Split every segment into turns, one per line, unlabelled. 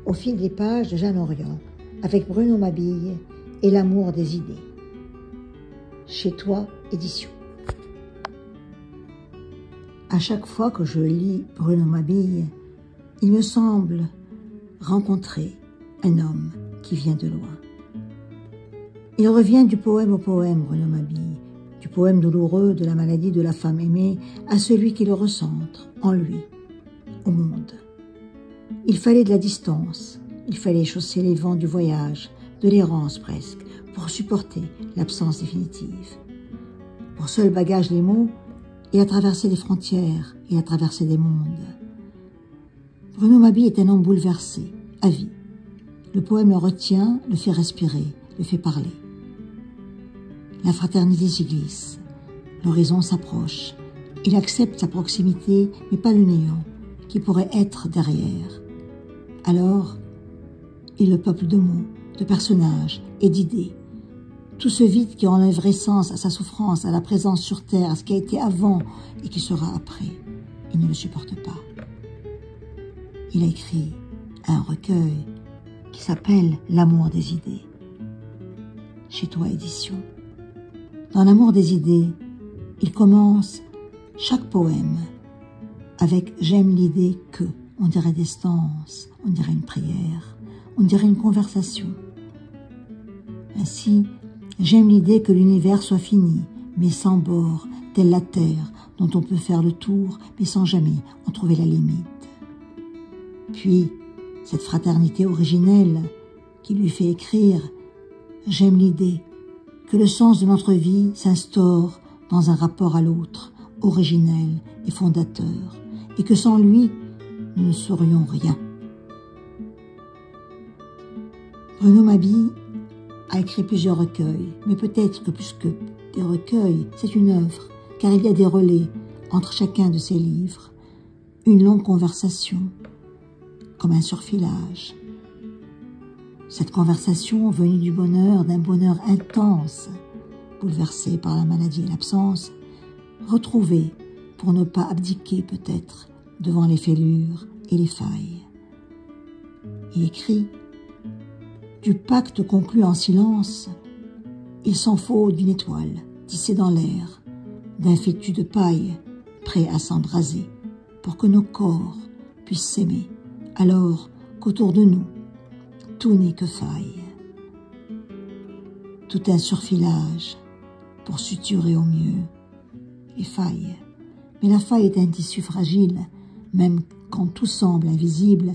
Au fil des pages de Jeanne Orion, avec Bruno Mabille et l'amour des idées. Chez toi, édition. À chaque fois que je lis Bruno Mabille, il me semble rencontrer un homme qui vient de loin. Il revient du poème au poème, Bruno Mabille, du poème douloureux de la maladie de la femme aimée à celui qui le recentre en lui, au monde. Il fallait de la distance, il fallait chausser les vents du voyage, de l'errance presque, pour supporter l'absence définitive. Pour seul bagage les mots, et à traverser des frontières, et à traverser des mondes. Bruno Mabille est un homme bouleversé, à vie. Le poème le retient, le fait respirer, le fait parler. La fraternité s'y glisse, l'horizon s'approche. Il accepte sa proximité, mais pas le néant, qui pourrait être derrière. Alors, il le peuple de mots, de personnages et d'idées. Tout ce vide qui enlèverait sens à sa souffrance, à la présence sur terre, à ce qui a été avant et qui sera après. Il ne le supporte pas. Il a écrit un recueil qui s'appelle « L'amour des idées ». Chez toi, édition. Dans l'amour des idées, il commence chaque poème avec « J'aime l'idée que ». On dirait des stances, on dirait une prière, on dirait une conversation. Ainsi, j'aime l'idée que l'univers soit fini, mais sans bord, telle la terre, dont on peut faire le tour, mais sans jamais en trouver la limite. Puis, cette fraternité originelle qui lui fait écrire « J'aime l'idée que le sens de notre vie s'instaure dans un rapport à l'autre, originel et fondateur, et que sans lui, nous ne serions rien. » Bruno Mabille a écrit plusieurs recueils, mais peut-être que plus que des recueils, c'est une œuvre, car il y a des relais entre chacun de ses livres, une longue conversation, comme un surfilage. Cette conversation venue du bonheur, d'un bonheur intense, bouleversé par la maladie et l'absence, retrouvée pour ne pas abdiquer peut-être devant les fêlures et les failles. Il écrit « Du pacte conclu en silence, il s'en faut d'une étoile tissée dans l'air, d'un fétu de paille prêt à s'embraser, pour que nos corps puissent s'aimer, alors qu'autour de nous, tout n'est que faille. Tout un surfilage pour suturer au mieux les failles. Mais la faille est un tissu fragile, même quand tout semble invisible,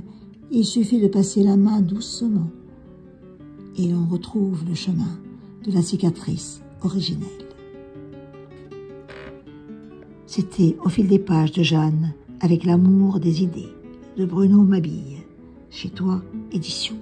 il suffit de passer la main doucement et l'on retrouve le chemin de la cicatrice originelle. C'était Au fil des pages de Jeanne, avec l'amour des idées, de Bruno Mabille, chez toi, édition.